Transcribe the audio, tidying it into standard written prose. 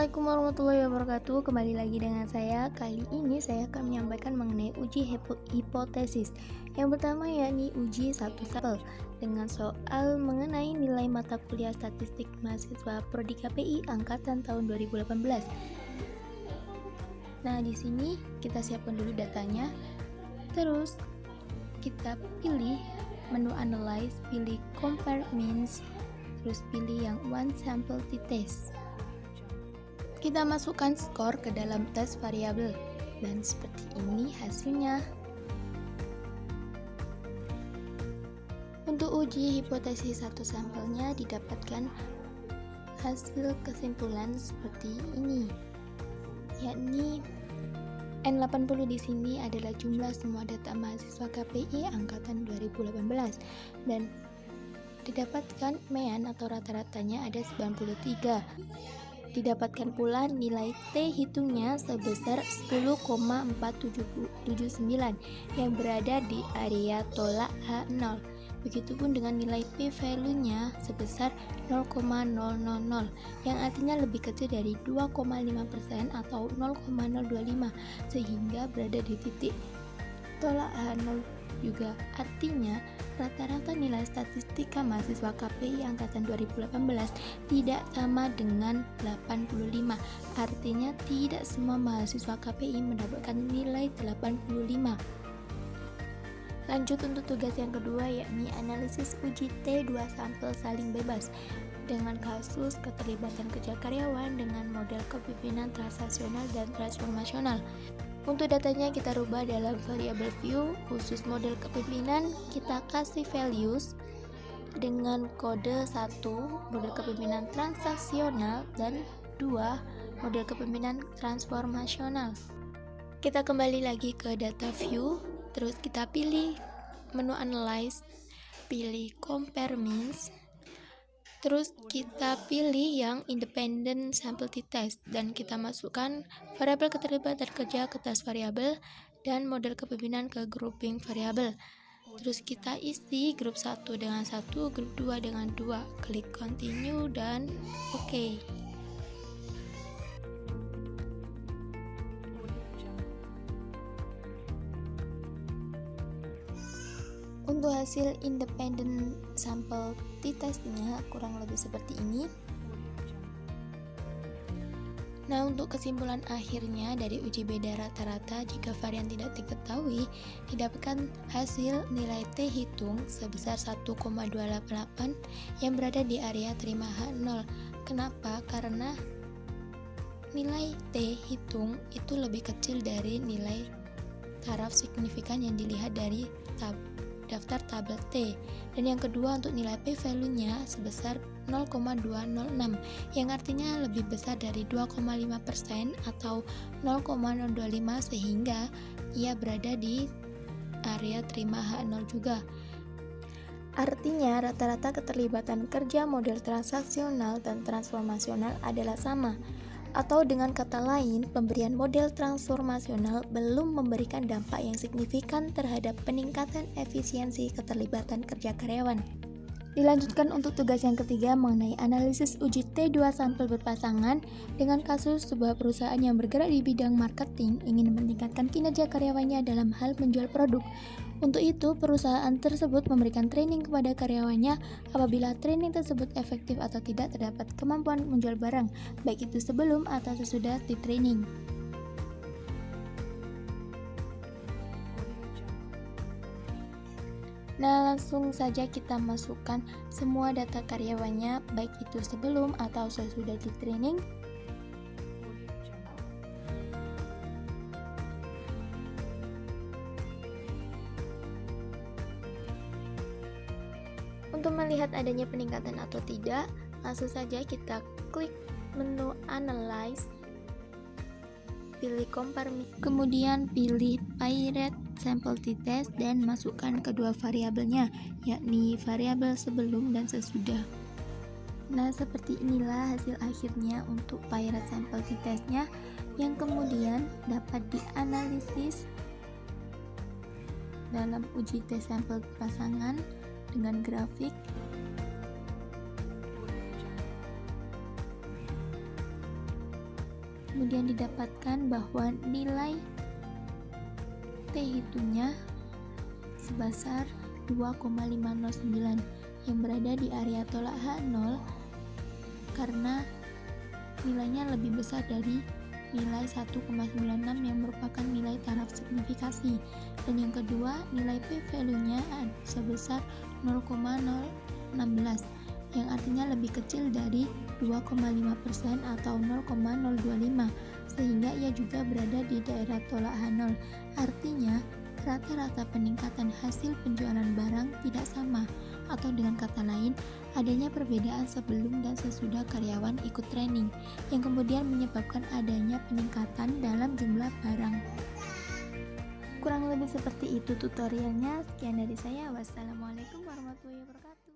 Assalamualaikum warahmatullahi wabarakatuh. Kembali lagi dengan saya. Kali ini saya akan menyampaikan mengenai uji hipotesis. Yang pertama yakni uji satu sampel dengan soal mengenai nilai mata kuliah statistik mahasiswa Prodi KPI angkatan tahun 2018. Nah, di sini kita siapkan dulu datanya. Terus kita pilih menu analyze, pilih compare means, terus pilih yang one sample t-test. Kita masukkan skor ke dalam tes variabel dan seperti ini hasilnya. Untuk uji hipotesis satu sampelnya didapatkan hasil kesimpulan seperti ini, yakni N80 di sini adalah jumlah semua data mahasiswa KPI angkatan 2018 dan didapatkan mean atau rata-ratanya ada 93. Didapatkan pula nilai T hitungnya sebesar 10,479 yang berada di area tolak H0. Begitupun dengan nilai P value-nya sebesar 0,000 yang artinya lebih kecil dari 2,5% atau 0,025 sehingga berada di titik tolak H0 juga. Artinya rata-rata nilai statistika mahasiswa KPI angkatan 2018 tidak sama dengan 85. Artinya tidak semua mahasiswa KPI mendapatkan nilai 85. Lanjut untuk tugas yang kedua yakni analisis uji T2 sampel saling bebas dengan kasus keterlibatan kerja karyawan dengan model kepemimpinan transaksional dan transformasional. Untuk datanya kita rubah dalam variabel view, khusus model kepemimpinan kita kasih values dengan kode 1 model kepemimpinan transaksional dan 2 model kepemimpinan transformasional. Kita kembali lagi ke data view, terus kita pilih menu analyze, pilih compare means, terus kita pilih yang independent sample t-test dan kita masukkan variabel keterlibatan kerja ke tes variabel dan model kepemimpinan ke grouping variabel. Terus kita isi grup 1 dengan 1, grup 2 dengan 2. Klik continue dan oke. Untuk hasil independent sample t-testnya kurang lebih seperti ini. Nah, untuk kesimpulan akhirnya dari uji beda rata-rata jika varian tidak diketahui, didapatkan hasil nilai T hitung sebesar 1,288 yang berada di area terima H0. Kenapa? Karena nilai T hitung itu lebih kecil dari nilai taraf signifikan yang dilihat dari daftar tabel T. Dan yang kedua untuk nilai P value-nya sebesar 0,206 yang artinya lebih besar dari 2,5% atau 0,025 sehingga ia berada di area terima H0 juga. Artinya rata-rata keterlibatan kerja model transaksional dan transformasional adalah sama. Atau dengan kata lain, pemberian model transformasional belum memberikan dampak yang signifikan terhadap peningkatan efisiensi keterlibatan kerja karyawan. Dilanjutkan untuk tugas yang ketiga mengenai analisis uji T2 sampel berpasangan dengan kasus sebuah perusahaan yang bergerak di bidang marketing ingin meningkatkan kinerja karyawannya dalam hal menjual produk. Untuk itu, perusahaan tersebut memberikan training kepada karyawannya. Apabila training tersebut efektif atau tidak, terdapat kemampuan menjual barang, baik itu sebelum atau sesudah di training. Nah, langsung saja kita masukkan semua data karyawannya, baik itu sebelum atau sesudah di training. Untuk melihat adanya peningkatan atau tidak, langsung saja kita klik menu analyze, pilih compare, kemudian pilih pie rate sample t-test dan masukkan kedua variabelnya, yakni variabel sebelum dan sesudah. Nah, seperti inilah hasil akhirnya untuk pie rate sample t-testnya yang kemudian dapat dianalisis dalam uji tes sampel pasangan dengan grafik. kemudian didapatkan bahwa nilai T-hitungnya sebesar 2,509 yang berada di area tolak H0 karena nilainya lebih besar dari nilai 1,96 yang merupakan nilai taraf signifikasi. Dan yang kedua, nilai p-value-nya sebesar 0,016 yang artinya lebih kecil dari 2,5% atau 0,025 sehingga ia juga berada di daerah tolak H0. Artinya, rata-rata peningkatan hasil penjualan barang tidak sama, atau dengan kata lain, adanya perbedaan sebelum dan sesudah karyawan ikut training, yang kemudian menyebabkan adanya peningkatan dalam jumlah barang. Kurang lebih seperti itu tutorialnya. Sekian dari saya. Wassalamualaikum warahmatullahi wabarakatuh.